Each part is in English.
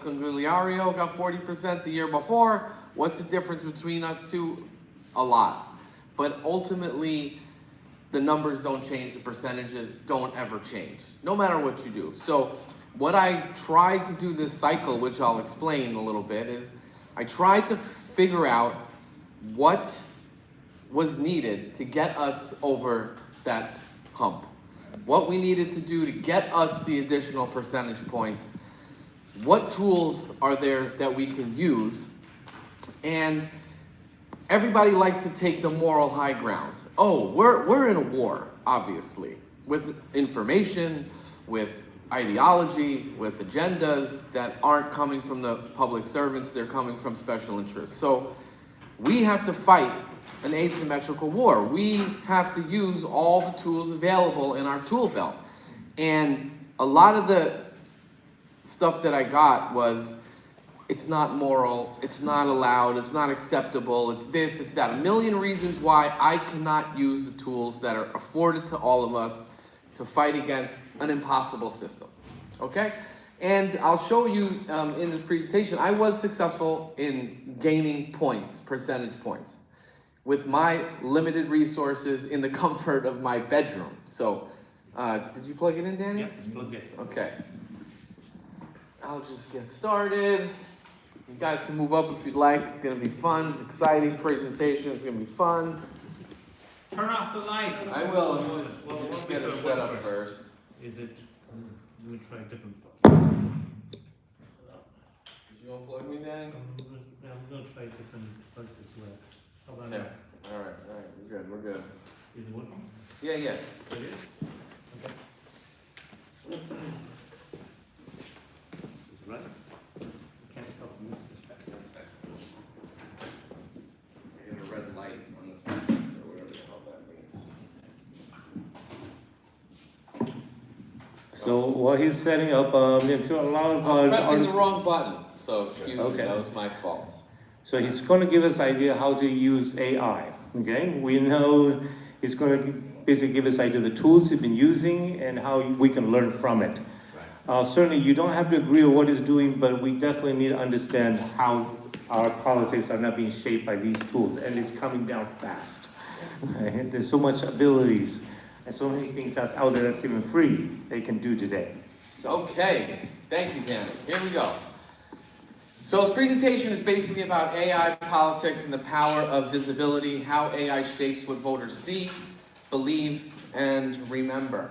Congliario got 40% the year before. What's the difference between us two? A lot. But ultimately, the numbers don't change, the percentages don't ever change, no matter what you do. So what I tried to do this cycle, which I'll explain a little bit, is I tried to figure out what was needed to get us over that hump. What we needed to do to get us the additional percentage points. What tools are there that we can use? And everybody likes to take the moral high ground. Oh, we're in a war, obviously, with information, with ideology, with agendas that aren't coming from the public servants, they're coming from special interests. So we have to fight an asymmetrical war. We have to use all the tools available in our tool belt. And a lot of the stuff that I got was, it's not moral, it's not allowed, it's not acceptable, it's this, it's that. A million reasons why I cannot use the tools that are afforded to all of us to fight against an impossible system, okay? And I'll show you in this presentation, I was successful in gaining points, percentage points, with my limited resources in the comfort of my bedroom. So, did you plug it in, Danny? Yeah, it's plugged in. Okay. I'll just get started. You guys can move up if you'd like. It's going to be fun, exciting presentation. It's going to be fun. Turn off the lights. I will. We'll just get it set up first. Is it? Let me try a different Did you unplug me, Dan? I'm going to try a different plug as well. How about Okay. now? All right. We're good. We're good. Is it working? Yeah. It is? Okay. Is it right? Can't stop from this perspective. I get a red light on this project or whatever the hell that means. So while he's setting up, I'm sure a lot of I was pressing the wrong button, so excuse me. Okay. That was my fault. So he's going to give us idea how to use AI. Okay, we know he's going to basically give us idea the tools he's been using and how we can learn from it. Certainly, you don't have to agree with what he's doing, but we definitely need to understand how our politics are not being shaped by these tools, and it's coming down fast. Right? There's so much abilities and so many things that's out there that's even free they can do today. Okay, thank you, Danny. Here we go. So this presentation is basically about AI, politics, and the power of visibility, how AI shapes what voters see, believe, and remember.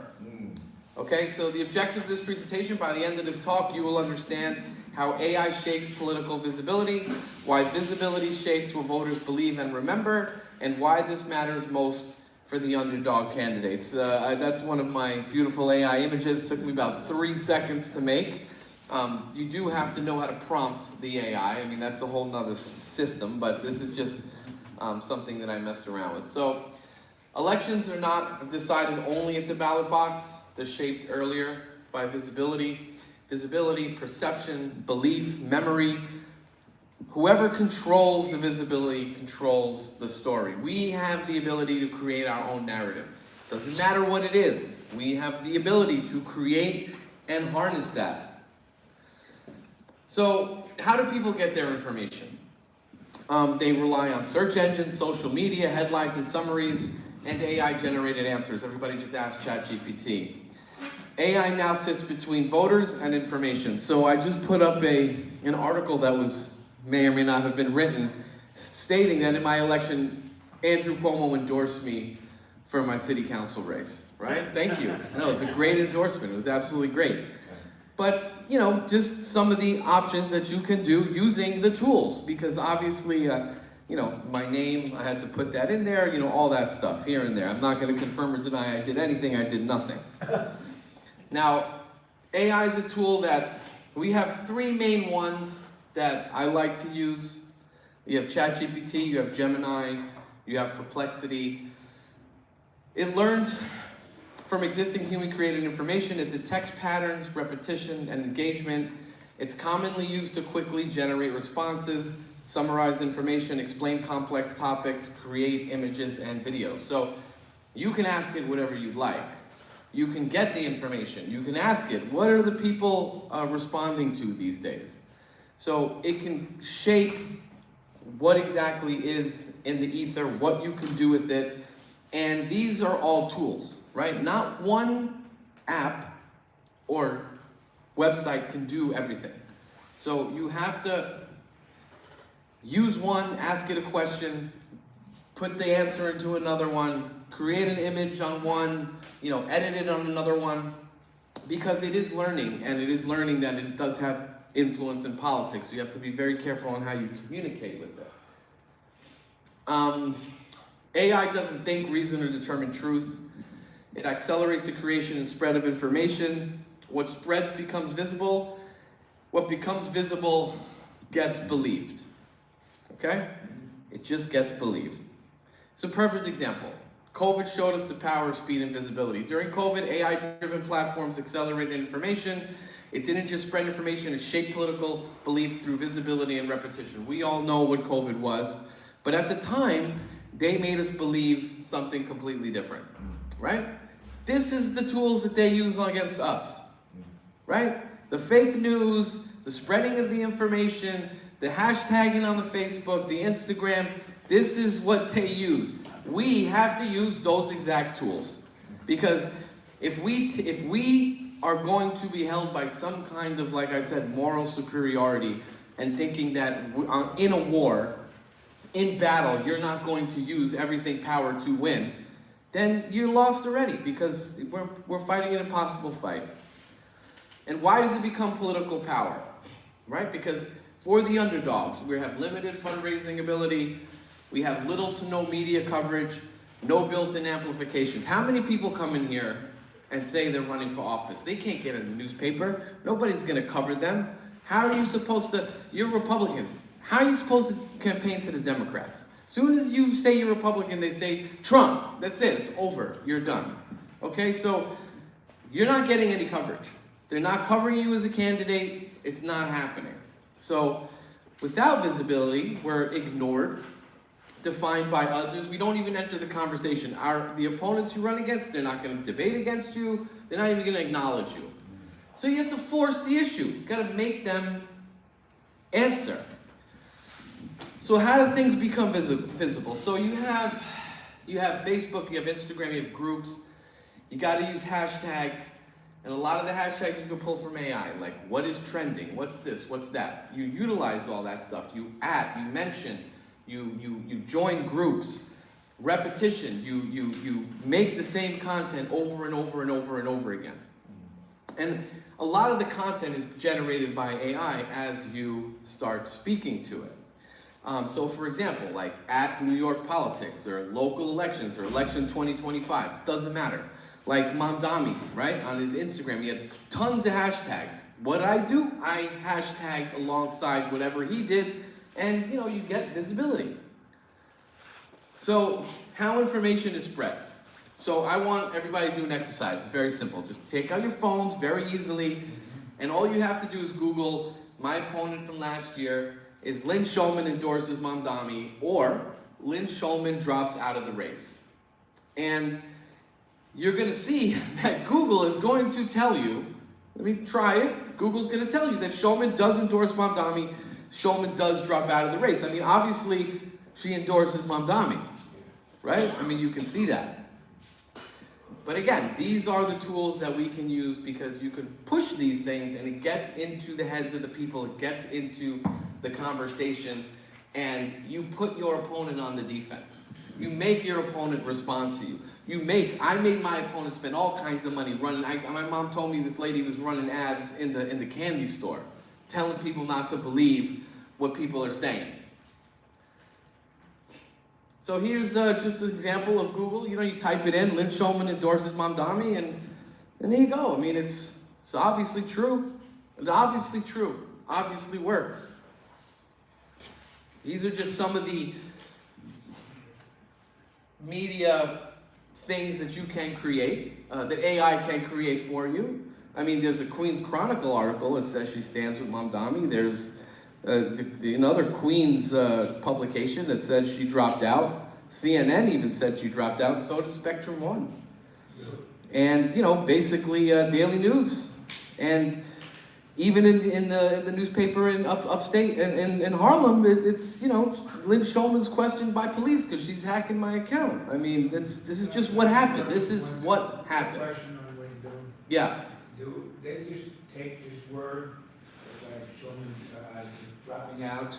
Okay, so the objective of this presentation, by the end of this talk, you will understand how AI shapes political visibility, why visibility shapes what voters believe and remember, and why this matters most for the underdog candidates. That's one of my beautiful AI images. It took me about 3 seconds to make. You do have to know how to prompt the AI. I mean, that's a whole nother system, but this is just something that I messed around with. So, elections are not decided only at the ballot box. They're shaped earlier by visibility. Visibility, perception, belief, memory. Whoever controls the visibility controls the story. We have the ability to create our own narrative. Doesn't matter what it is. We have the ability to create and harness that. So, how do people get their information? They rely on search engines, social media, headlines and summaries, and AI-generated answers. Everybody just ask ChatGPT. AI now sits between voters and information. So I just put up an article that may or may not have been written, stating that in my election, Andrew Cuomo endorsed me for my city council race, right? Thank you. No, it's a great endorsement. It was absolutely great. But, you know, just some of the options that you can do using the tools, because obviously, you know, my name, I had to put that in there, you know, all that stuff here and there. I'm not going to confirm or deny I did anything, I did nothing. Now, AI is a tool that we have 3 main ones that I like to use. You have ChatGPT, you have Gemini, you have Perplexity. It learns from existing human-created information. It detects patterns, repetition, and engagement. It's commonly used to quickly generate responses, summarize information, explain complex topics, create images and videos. So you can ask it whatever you'd like. You can get the information. You can ask it, what are the people responding to these days? So it can shape what exactly is in the ether, what you can do with it, and these are all tools, right? Not one app or website can do everything. So you have to use one, ask it a question, put the answer into another one, create an image on one, edit it on another one, because it is learning, and it is learning that it does have influence in politics. So you have to be very careful on how you communicate with it. AI doesn't think, reason, or determine truth. It accelerates the creation and spread of information. What spreads becomes visible. What becomes visible gets believed. Okay? It just gets believed. It's a perfect example. COVID showed us the power of speed and visibility. During COVID, AI-driven platforms accelerated information. It didn't just spread information, it shaped political belief through visibility and repetition. We all know what COVID was, but at the time, they made us believe something completely different, right? This is the tools that they use against us, right? The fake news, the spreading of the information, the hashtagging on the Facebook, the Instagram, this is what they use. We have to use those exact tools. Because if we are going to be held by some kind of, like I said, moral superiority, and thinking that in a war, in battle, you're not going to use everything power to win, then you're lost already, because we're fighting an impossible fight. And why does it become political power? Right? Because for the underdogs, we have limited fundraising ability, we have little to no media coverage, no built-in amplifications. How many people come in here and say they're running for office? They can't get in the newspaper. Nobody's going to cover them. How are you supposed to, you're Republicans, how are you supposed to campaign to the Democrats? As soon as you say you're Republican, they say, Trump, that's it, it's over, you're done. Okay, so you're not getting any coverage. They're not covering you as a candidate, it's not happening. So without visibility, we're ignored, defined by others. We don't even enter the conversation. The opponents you run against, they're not going to debate against you. They're not even going to acknowledge you. So you have to force the issue. You've got to make them answer. So how do things become visible? So you have Facebook, you have Instagram, you have groups. You got to use hashtags. And a lot of the hashtags you can pull from AI, like what is trending, what's this, what's that. You utilize all that stuff. You add, you mention, you join groups, repetition, you make the same content over and over and over and over again. And a lot of the content is generated by AI as you start speaking to it. So for example, like at New York politics or local elections or election 2025, doesn't matter. Like Mamdani, right? On his Instagram, he had tons of hashtags. What did I do? I hashtagged alongside whatever he did, and you get visibility. So how information is spread. So I want everybody to do an exercise. It's very simple. Just take out your phones very easily, and all you have to do is Google, my opponent from last year is Lynn Shulman endorses Mamdani, or Lynn Shulman drops out of the race. And you're going to see that Google is going to tell you, let me try it, Google's going to tell you that Shulman does endorse Mamdani, Shulman does drop out of the race. I mean, obviously, she endorses Mamdani, right? I mean, you can see that. But again, these are the tools that we can use because you can push these things and it gets into the heads of the people, it gets into the conversation, and you put your opponent on the defense. You make your opponent respond to you. I made my opponent spend all kinds of money running. My mom told me this lady was running ads in the candy store, telling people not to believe what people are saying. So here's just an example of Google. You type it in, Lynn Shulman endorses Mamdani, and there you go. I mean, it's obviously true. It's obviously true. Obviously works. These are just some of the media things that you can create, that AI can create for you. I mean, there's a Queen's Chronicle article that says she stands with Mamdani. There's another Queen's publication that says she dropped out. CNN even said she dropped out, and so did Spectrum One. And, basically Daily News. And Even in the newspaper in upstate in Harlem, it's, you know, Lynn Shulman's questioned by police because she's hacking my account. I mean, this is just what happened. This is what happened. Question on what you're doing. Yeah. Do they just take this word, like Shulman dropping out,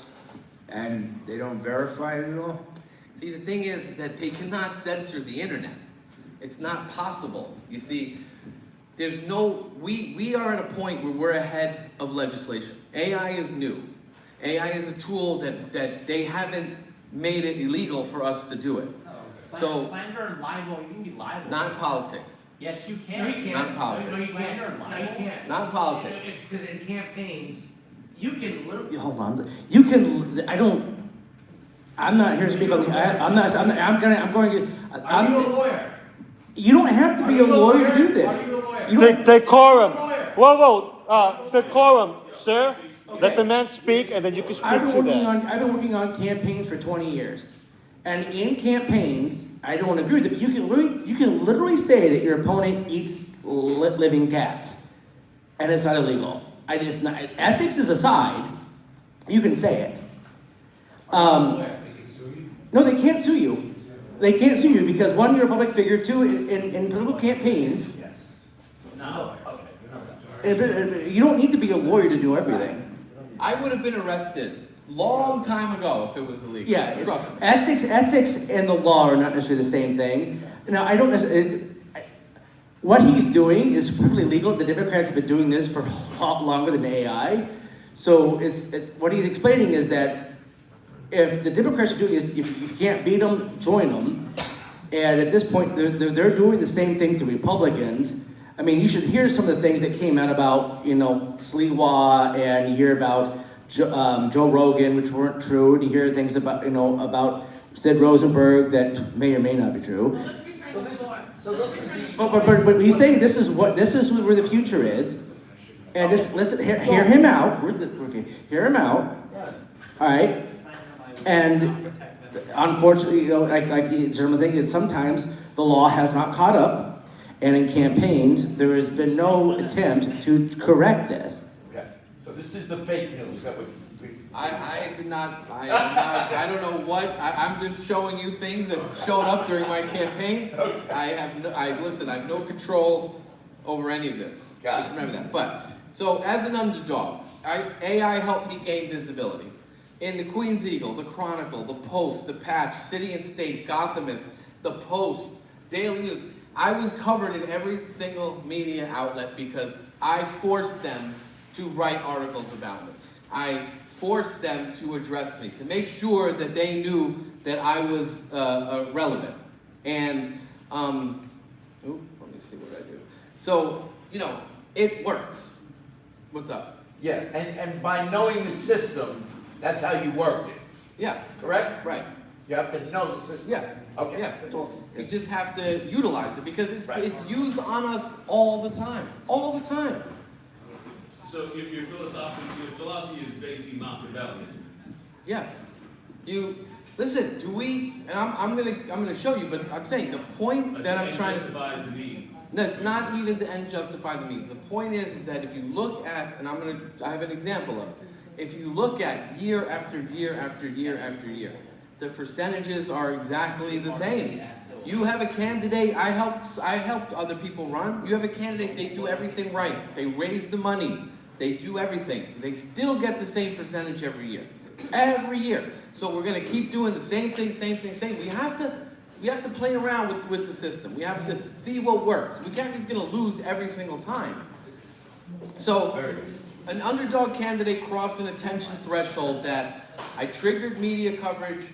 and they don't verify it at all? See, the thing is that they cannot censor the internet. It's not possible. You see, there's no, we are at a point where we're ahead of legislation. AI is new. AI is a tool that they haven't made it illegal for us to do it. So, slander and libel, you can be liable. not politics. Yes, you can. No, you can't. Not politics. No, you can't. Slander and No, libel. you can't. Not politics. Because in campaigns, you can literally. Hold on. You can. I don't. I'm not here to speak on. I'm not. I'm going to. Are you a lawyer? You don't have to be a lawyer to do this. Are you a lawyer? You don't- Decorum. Lawyer. Whoa, decorum, sir. Let Okay. the man speak, and then you can speak I've to been working that. on. I've been working on campaigns for 20 years, and in campaigns, I don't agree with it. But you can literally say that your opponent eats living cats, and it's not illegal. Ethics is aside, you can say it. They can sue you? No, they can't sue you. They can't sue you because one, you're a public figure. Two, in political campaigns, Yes. No, okay. you don't need to be a lawyer to do everything. I would have been arrested long time ago if it was illegal. Yeah, Trust me. ethics and the law are not necessarily the same thing. Now, I don't necessarily. What he's doing is perfectly legal. The Democrats have been doing this for a lot longer than AI. So what he's explaining is that if the Democrats are doing is, if you can't beat them, join them. And at this point, they're doing the same thing to Republicans. I mean, you should hear some of the things that came out about, you know, Sliwa, and you hear about Joe Rogan, which weren't true, and you hear things about, you know, about Sid Rosenberg that may or may not be true. So this is the. But he's saying this is where the future is, and just listen, hear him out. Okay, hear him out. All right, and unfortunately, you know, like the gentleman was saying, that sometimes the law has not caught up, and in campaigns there has been no attempt to correct this. Okay, so this is the fake news that we. I did not, I don't know what, I'm just showing you things that showed up during my campaign. I have no control over any of this. Got it. Just remember that. But, so as an underdog, AI helped me gain visibility. In the Queen's Eagle, the Chronicle, the Post, the Patch, City and State, Gothamist, the Post, Daily News, I was covered in every single media outlet because I forced them to write articles about me. I forced them to address me, to make sure that they knew that I was relevant. And, let me see what I do. So, you know, it works. What's up? Yeah, and by knowing the system, that's how you worked it, Yeah, correct? right. You have to know the system. Yes. Okay. Yes. You just have to utilize it because Right. it's used on us all the time. All the time. So your philosophy is basically Machiavellian. Yes. You listen. Do we? And I'm gonna show you. But I'm saying the point But that the I'm end trying. justifies the means. No, it's not even the end justify the means. The point is that if you look at, and I have an example of it. If you look at year after year after year after year, the percentages are exactly the same. You have a candidate, I helped other people run. You have a candidate, they do everything right. They raise the money. They do everything. They still get the same percentage every year. Every year. So we're gonna keep doing the same thing. We have to play around with the system. We have to see what works. We can't just gonna lose every single time. So an underdog candidate crossed an attention threshold that I triggered media coverage,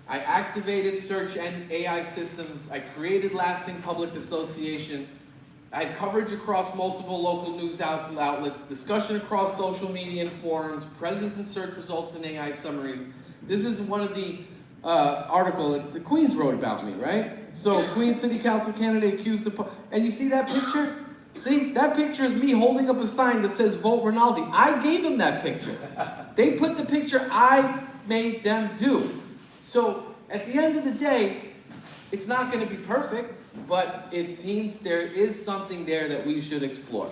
I activated search and AI systems, I created lasting public association, I had coverage across multiple local news outlets, discussion across social media and forums, presence in search results and AI summaries. This is one of the article that the Queens wrote about me, right? So Queens City Council candidate accused of, and you see that picture? See, that picture is me holding up a sign that says vote Rinaldi. I gave them that picture. They put the picture I made them do. So at the end of the day, it's not going to be perfect, but it seems there is something there that we should explore.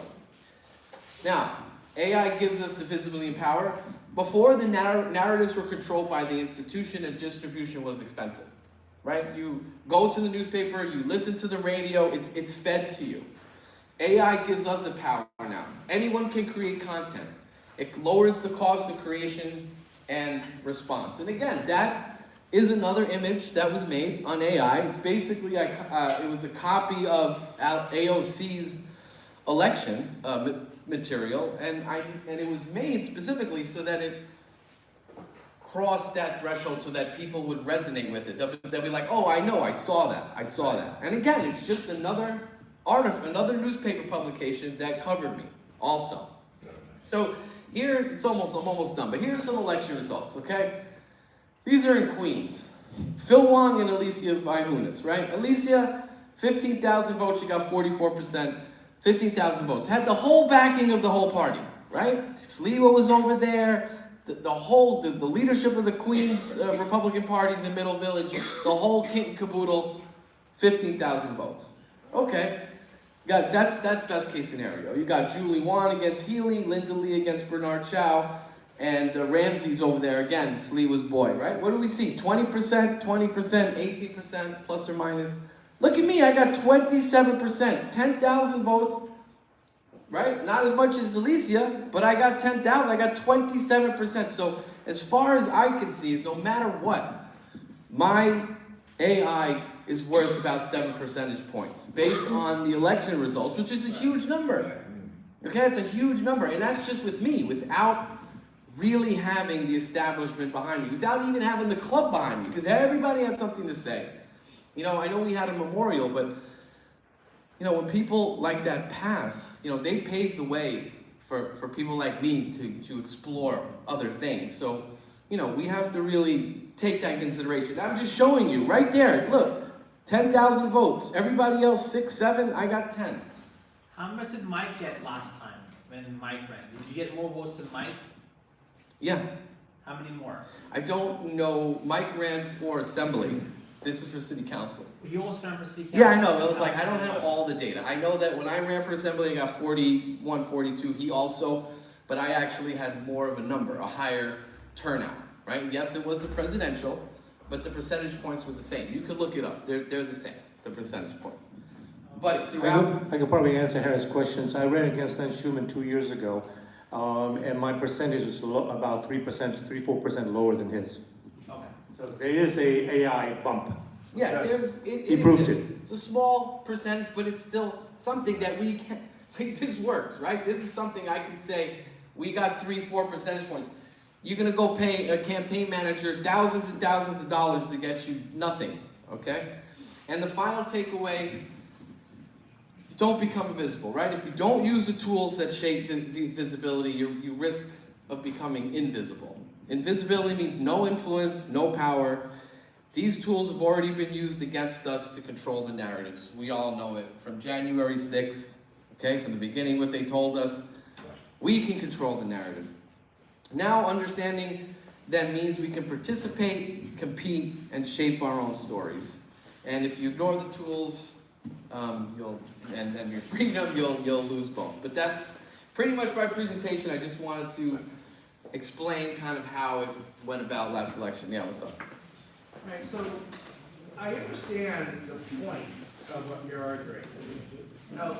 Now, AI gives us the visibility and power. Before, the narratives were controlled by the institution and distribution was expensive, right? You go to the newspaper, you listen to the radio, it's fed to you. AI gives us the power now. Anyone can create content. It lowers the cost of creation and response. And again, that is another image that was made on AI. It's basically, it was a copy of AOC's election material, and it was made specifically so that it crossed that threshold so that people would resonate with it. They'll be like, oh, I know, I saw that. And again, it's just another newspaper publication that covered me also. So here, I'm almost done, but here's some election results, okay? These are in Queens. Phil Wong and Alicia Vaihunas, right? Alicia, 15,000 votes, she got 44%, 15,000 votes. Had the whole backing of the whole party, right? Sliwa was over there, the leadership of the Queens Republican parties in Middle Village, the whole kit and caboodle, 15,000 votes. Okay, that's best case scenario. You got Julie Wan against Healy, Linda Lee against Bernard Chow, and Ramsey's over there again, Sliwa's boy, right? What do we see? 20%, 20%, 18%, plus or minus. Look at me, I got 27%, 10,000 votes, right? Not as much as Alicia, but I got 10,000, I got 27%. So as far as I can see, is no matter what, my AI is worth about 7 percentage points based on the election results, which is a huge number. Okay, it's a huge number, and that's just with me, without really having the establishment behind me, without even having the club behind me, because everybody had something to say. You know, I know we had a memorial, but you know, when people like that pass, you know, they paved the way for people like me to explore other things. So, you know, we have to really take that in consideration. I'm just showing you right there. Look, 10,000 votes. Everybody else 6, 7. I got 10. How much did Mike get last time when Mike ran? Did you get more votes than Mike? Yeah. How many more? I don't know. Mike ran for assembly. This is for city council. You also ran for city council? Yeah, I know. It was like, I don't have all the data. I know that when I ran for assembly, I got 41, 42. He also, but I actually had more of a number, a higher turnout, right? Yes, it was a presidential, but the percentage points were the same. You could look it up. They're the same, the percentage points. But throughout... I could probably answer Harry's questions. I ran against Len Schumann 2 years ago, and my percentage is about 3%, lower than his. Okay. So there is a AI bump. Yeah, He proved exists. it. It's a small percentage, but it's still something that we can, like, this works, right? This is something I can say, we got 3-4 percentage points. You're gonna go pay a campaign manager thousands and thousands of dollars to get you nothing, okay? And the final takeaway is don't become invisible, right? If you don't use the tools that shape visibility, you risk of becoming invisible. Invisibility means no influence, no power. These tools have already been used against us to control the narratives. We all know it from January 6th, okay? From the beginning, what they told us, we can control the narratives. Now understanding that means we can participate, compete, and shape our own stories. And if you ignore the tools, and your freedom, you'll lose both. But that's pretty much my presentation. I just wanted to explain kind of how it went about last election. Yeah, what's up? Right, so I understand the point of what you're arguing. Now,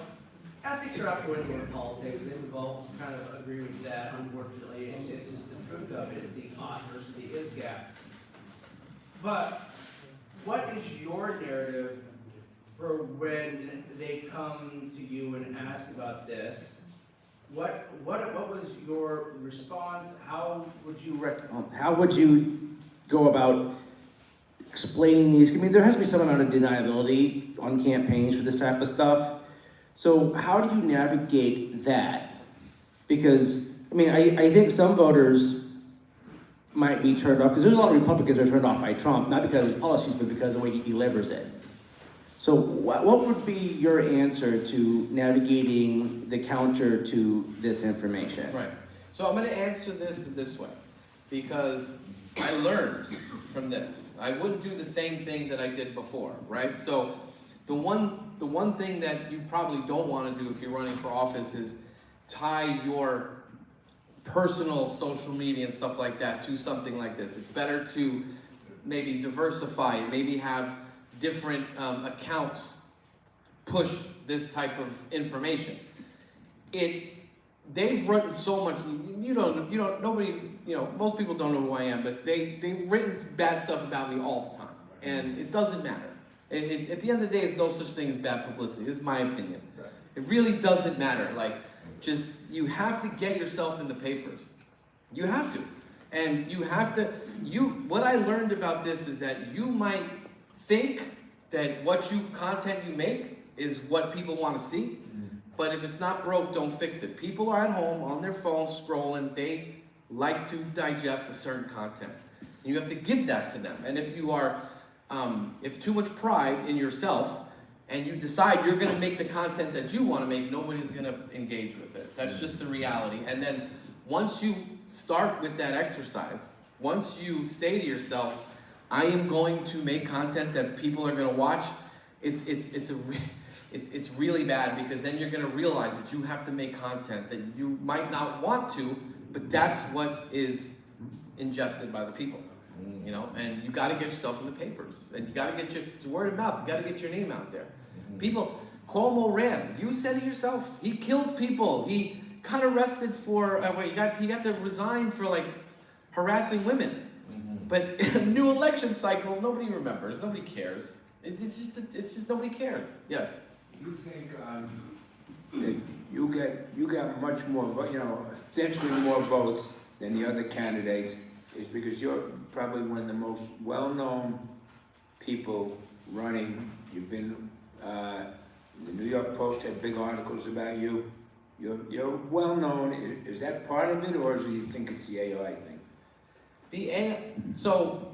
ethics are not going to go to politics. I think we've all kind of agree with that, unfortunately. It's just the truth of it. It's the ought versus the is gap. But what is your narrative for when they come to you and ask about this? What was your response? How would you go about explaining these? I mean, there has to be some amount of deniability on campaigns for this type of stuff. So how do you navigate that? Because, I mean, I think some voters might be turned off, because there's a lot of Republicans that are turned off by Trump, not because of his policies, but because of the way he delivers it. So what would be your answer to navigating the counter to this information? Right. So I'm going to answer this way, because I learned from this. I wouldn't do the same thing that I did before, right? So the one thing that you probably don't want to do if you're running for office is tie your personal social media and stuff like that to something like this. It's better to maybe diversify, maybe have different accounts push this type of information. They've written so much, nobody, most people don't know who I am, but they've written bad stuff about me all the time, and it doesn't matter. At the end of the day, there's no such thing as bad publicity. This is my opinion. It really doesn't matter. Like, just, you have to get yourself in the papers. You have to. And you have to, what I learned about this is that you might think that content you make is what people want to see, but if it's not broke, don't fix it. People are at home on their phones scrolling. They like to digest a certain content. You have to give that to them. And if you are, if too much pride in yourself, and you decide you're going to make the content that you want to make, nobody's going to engage with it. That's just the reality. And then once you start with that exercise, once you say to yourself, I am going to make content that people are going to watch, it's really bad, because then you're going to realize that you have to make content that you might not want to, but that's what is ingested by the people. And you got to get yourself in the papers, and you got to get it's word of mouth. You got to get your name out there. People, Cuomo ran. You said it yourself. He killed people. He got arrested for. He got to resign for like harassing women. But in a new election cycle, nobody remembers. Nobody cares. It's just nobody cares. Yes. You think that you got much more, essentially more votes than the other candidates, is because you're probably one of the most well-known people running. You've been, the New York Post had big articles about you. You're well-known. Is that part of it, or do you think it's the AI thing? So,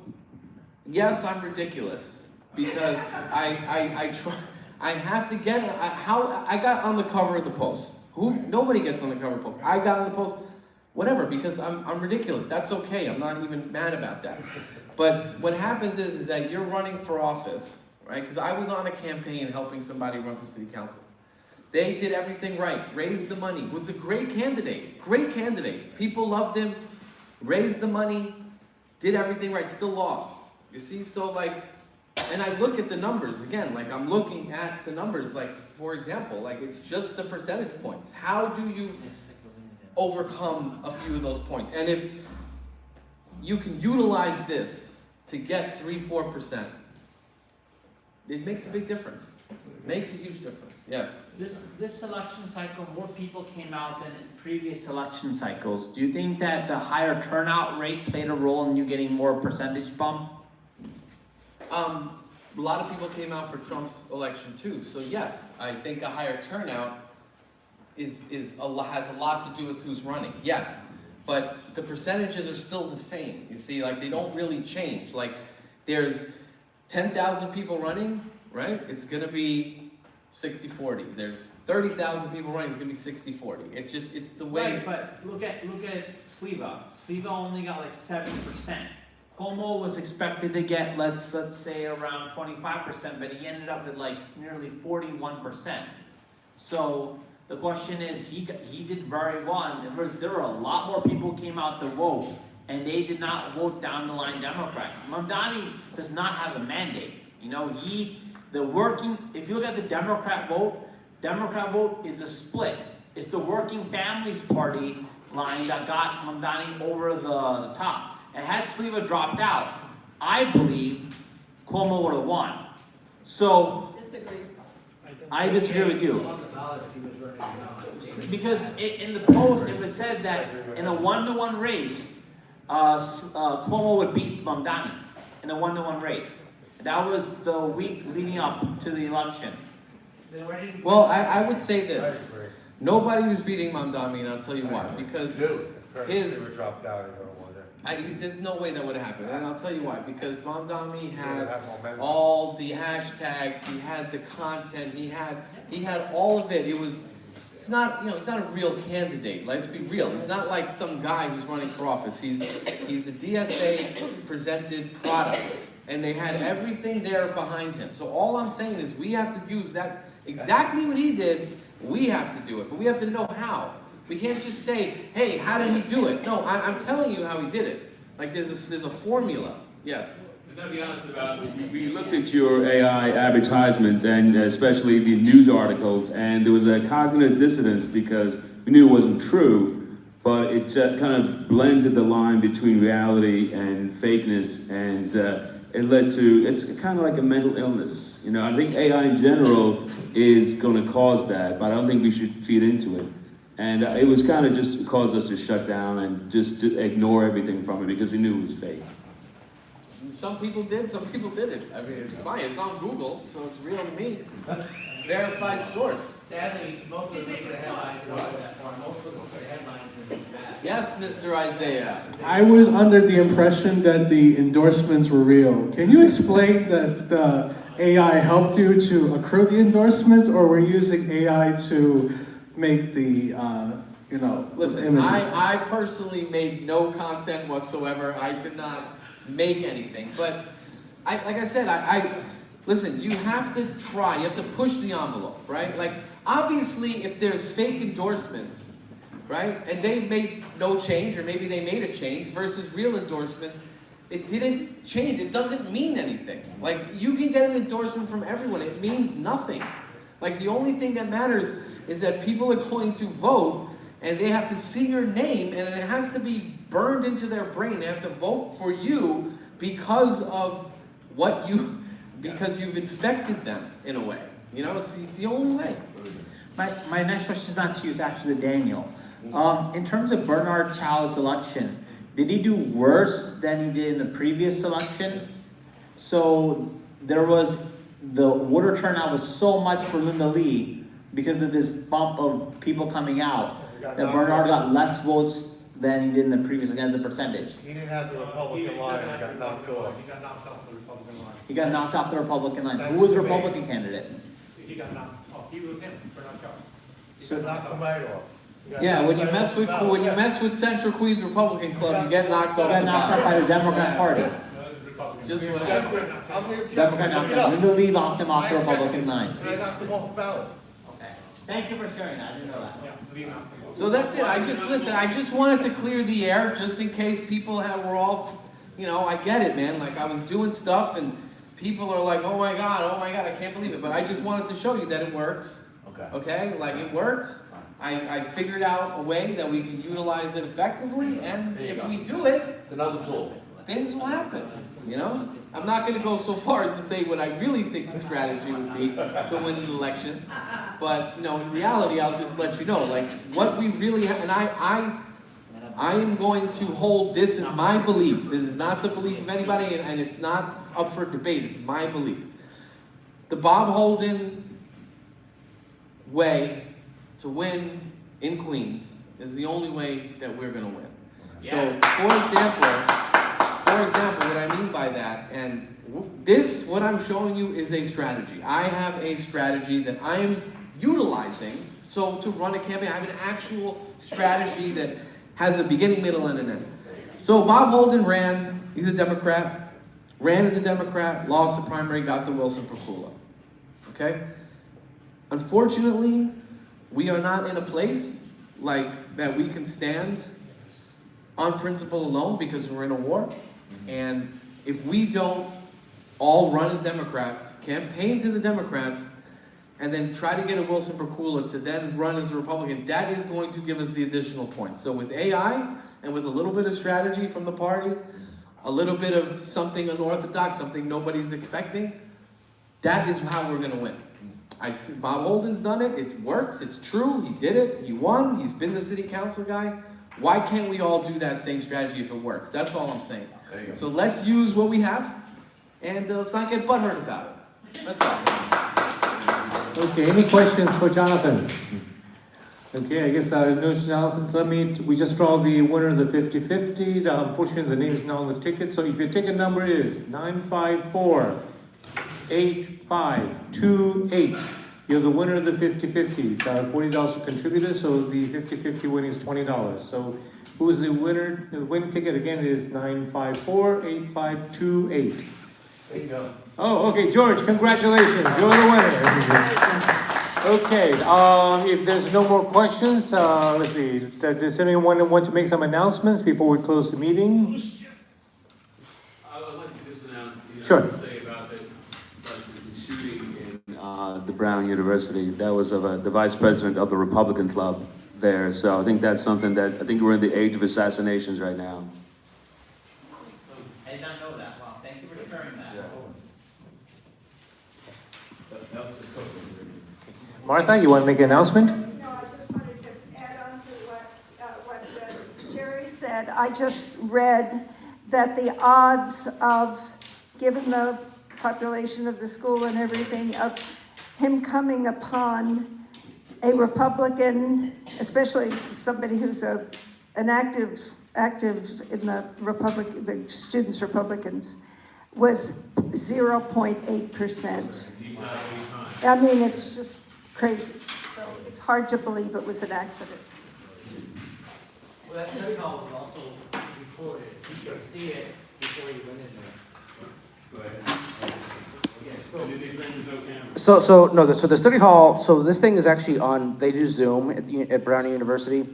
yes, I'm ridiculous, because I have to get, I got on the cover of the Post. Nobody gets on the cover of the Post. I got on the Post. Whatever, because I'm ridiculous. That's okay. I'm not even mad about that. But what happens is that you're running for office, right? Because I was on a campaign helping somebody run for city council. They did everything right, raised the money, was a great candidate. People loved him, raised the money, did everything right, still lost. You see, so like, and I look at the numbers again, like I'm looking at the numbers, like, for example, like it's just the percentage points. How do you overcome a few of those points? And if you can utilize this to get 3-4%, it makes a big difference. It makes a huge difference. Yes. This election cycle, more people came out than in previous election cycles. Do you think that the higher turnout rate played a role in you getting more percentage bump? A lot of people came out for Trump's election too. So yes, I think a higher turnout has a lot to do with who's running. Yes, but the percentages are still the same. You see, like they don't really change. Like there's 10,000 people running, right? It's gonna be 60-40. There's 30,000 people running. It's gonna be 60-40. It's the way. Right, but look at Sliva. Sliva only got like 7%. Cuomo was expected to get let's say around 25%, but he ended up at like nearly 41%. So the question is, he did very well, and there were a lot more people who came out to vote, and they did not vote down the line Democrat. Mamdani does not have a mandate. If you look at the Democrat vote is a split. It's the Working Families Party line that got Mamdani over the top. And had Sliva dropped out, I believe Cuomo would have won. So, I disagree with you. Because in the Post, it was said that in a 1-to-1 race, Cuomo would beat Mamdani in a 1-to-1 race. That was the week leading up to the election. Well, I would say this. Nobody was beating Mamdani, and I'll tell you why. Because there's no way that would have happened, and I'll tell you why. Because Mamdani had all the hashtags, he had the content, he had all of it. He's not a real candidate. Let's be real. He's not like some guy who's running for office. He's a DSA presented product, and they had everything there behind him. So all I'm saying is we have to use that exactly what he did. We have to do it, but we have to know how. We can't just say, hey, how did he do it? No, I'm telling you how he did it. Like there's a formula. Yes. I gotta be honest about it. We looked at your AI advertisements and especially the news articles, and there was a cognitive dissonance because we knew it wasn't true, but it kind of blended the line between reality and fakeness, and it led to, it's kind of like a mental illness. You know, I think AI in general is going to cause that, but I don't think we should feed into it. And it was kind of just caused us to shut down and just to ignore everything from it because we knew it was fake. Some people did, some people didn't. I mean, it's fine. It's on Google, so it's real to me. Verified source. Sadly, most of us look at the headlines and all that form. Most of us look at the headlines and that. Yes, Mr. Isaiah. I was under the impression that the endorsements were real. Can you explain that the AI helped you to accrue the endorsements, or were you using AI to make the, Listen, images? I personally made no content whatsoever. I did not make anything. But like I said, listen, you have to try, you have to push the envelope, right? Like, obviously, if there's fake endorsements, right, and they made no change, or maybe they made a change, versus real endorsements, it didn't change. It doesn't mean anything. Like, you can get an endorsement from everyone. It means nothing. Like, the only thing that matters is that people are going to vote, and they have to see your name, and it has to be burned into their brain. They have to vote for you because of what you, because you've infected them in a way. You know, it's the only way. My next question is not to you, it's actually to Daniel. In terms of Bernard Chow's election, did he do worse than he did in the previous election? So there was, the voter turnout was so much for Linda Lee because of this bump of people coming out, that Bernard got less votes than he did in the previous, as a percentage. He didn't have the Republican line, he got knocked off. He got knocked off the Republican line. He got knocked off the Republican line. Who was the Republican candidate? He got knocked off, he was him, Bernard Shaw. He So- got knocked him right off. He got Yeah, knocked when you right mess off with the ballot. Central Queens Republican Club, you get knocked He off got the knocked out ballot. by the Democrat Party. No, it was Republican. Just what Democrat, happened. Democrat knocked him out. Linda Lee knocked him off the Republican line. And I knocked him off the ballot. Okay. Thank you for sharing that, I didn't know that. Yeah, Lee knocked him off. So that's it. I just wanted to clear the air, just in case people were all, I get it, man. Like, I was doing stuff, and people are like, oh my God, I can't believe it. But I just wanted to show you that it works. Okay? Like, it works. I figured out a way that we can utilize it effectively, and if we do it, It's another tool. things will happen, I'm not gonna go so far as to say what I really think the strategy would be to win an election, but, in reality, I'll just let you know, like, what we really have, and I am going to hold this as my belief. This is not the belief of anybody, and it's not up for debate, it's my belief. The Bob Holden way to win in Queens is the only way that we're gonna win. So, for example, what I mean by that, and what I'm showing you is a strategy. I have a strategy that I am utilizing, so to run a campaign, I have an actual strategy that has a beginning, middle, and an end. So Bob Holden ran, he's a Democrat, ran as a Democrat, lost the primary, got the Wilson Pakula. Okay? Unfortunately, we are not in a place like that we can stand on principle alone because we're in a war. And if we don't all run as Democrats, campaign to the Democrats, and then try to get a Wilson Pakula to then run as a Republican, that is going to give us the additional points. So with AI and with a little bit of strategy from the party, a little bit of something unorthodox, something nobody's expecting, that is how we're gonna win. I see Bob Holden's done it, it works, it's true, he did it, he won, he's been the city council guy. Why can't we all do that same strategy if it works? That's all I'm saying. So let's use what we have, and let's not get butthurt about it. That's all. Okay, any questions for Jonathan? Okay, I guess no, Jonathan, we just draw the winner of the 50-50. Unfortunately, the name is not on the ticket, so if your ticket number is 954-8528, you're the winner of the 50-50. $40 a contributor, so the 50-50 winning is $20. So who's the winner? The winning ticket again is 954-8528. There you go. Oh, okay, George, congratulations, you're the winner. Okay, if there's no more questions, let's see, does anyone want to make some announcements before we close the meeting? I would like to just announce, Sure. say about the shooting in the Brown University. That was of the vice president of the Republican Club there. So I think that's something that, I think we're in the age of assassinations right now. I did not know that. Wow, thank you for sharing that. Martha, you want to make an announcement? No, I just wanted to add on to what Jerry said. I just read that the odds of, given the population of the school and everything, of him coming upon a Republican, especially somebody who's an active in the students Republicans, was 0.8%. I mean, it's just crazy. So it's hard to believe it was an accident. Well, that study hall was also recorded. You could see it before you went in there. So the study hall, so this thing is actually on, they do Zoom at Brown University.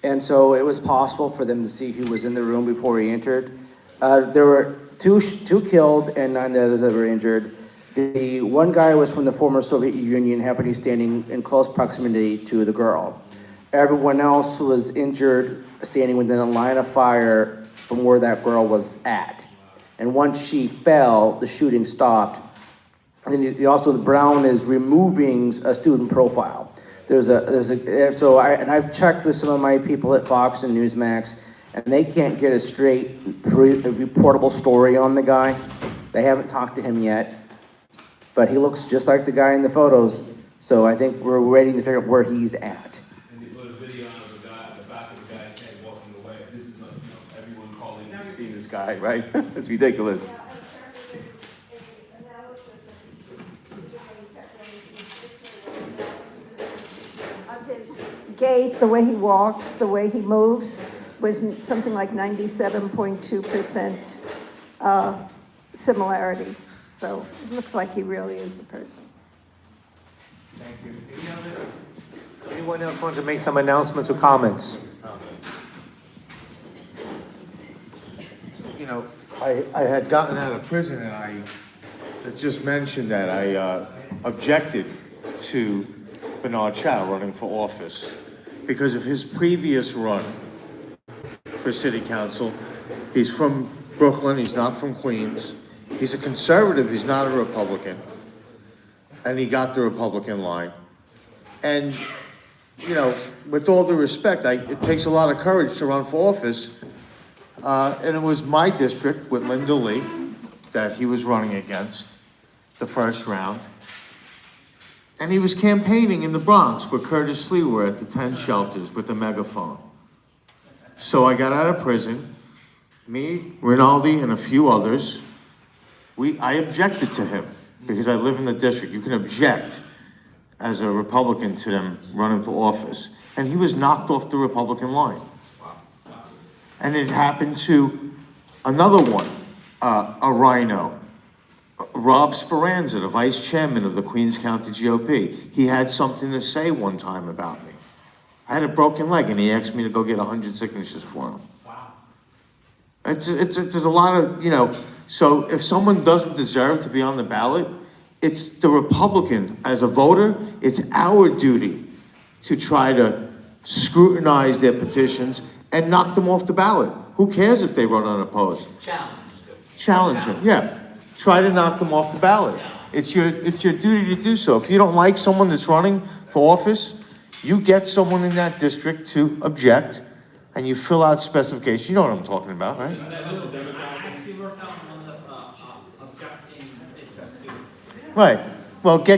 And so it was possible for them to see who was in the room before he entered. There were two killed and 9 others that were injured. The one guy was from the former Soviet Union, happened to be standing in close proximity to the girl. Everyone else was injured, standing within a line of fire from where that girl was at. And once she fell, the shooting stopped. And then also the Brown is removing a student profile. I've checked with some of my people at Fox and Newsmax, and they can't get a straight reportable story on the guy. They haven't talked to him yet, but he looks just like the guy in the photos. So I think we're waiting to figure out where he's at. And they put a video on the guy, the back of the guy's head walking away. This is like, everyone calling and seeing this guy, right? It's ridiculous. Yeah, and certainly there's an analysis of his gait, the way he walks, the way he moves, was something like 97.2% similarity. So it looks like he really is the person. Thank you. Anyone else want to make some announcements or comments? You know, I had gotten out of prison and I had just mentioned that I objected to Bernard Chow running for office because of his previous run for city council. He's from Brooklyn, he's not from Queens. He's a conservative, he's not a Republican. And he got the Republican line. And, you know, with all due respect, it takes a lot of courage to run for office. And it was my district with Linda Lee that he was running against the first round. And he was campaigning in the Bronx where Curtis Lee were at the 10 shelters with a megaphone. So I got out of prison, me, Rinaldi, and a few others. I objected to him because I live in the district. You can object as a Republican to them running for office. And he was knocked off the Republican line. And it happened to another one, a rhino, Rob Speranza, the vice chairman of the Queens County GOP. He had something to say one time about me. I had a broken leg and he asked me to go get 100 signatures for him. Wow. There's a lot of, you know, so if someone doesn't deserve to be on the ballot, it's the Republican. As a voter, it's our duty to try to scrutinize their petitions and knock them off the ballot. Who cares if they run unopposed? Challenge them, yeah. Try to knock them off the ballot. It's your duty to do so. If you don't like someone that's running for office, you get someone in that district to object, and you fill out specifications. You know what I'm talking about, right? I actually worked on one of the objecting issues too. Right. Well, get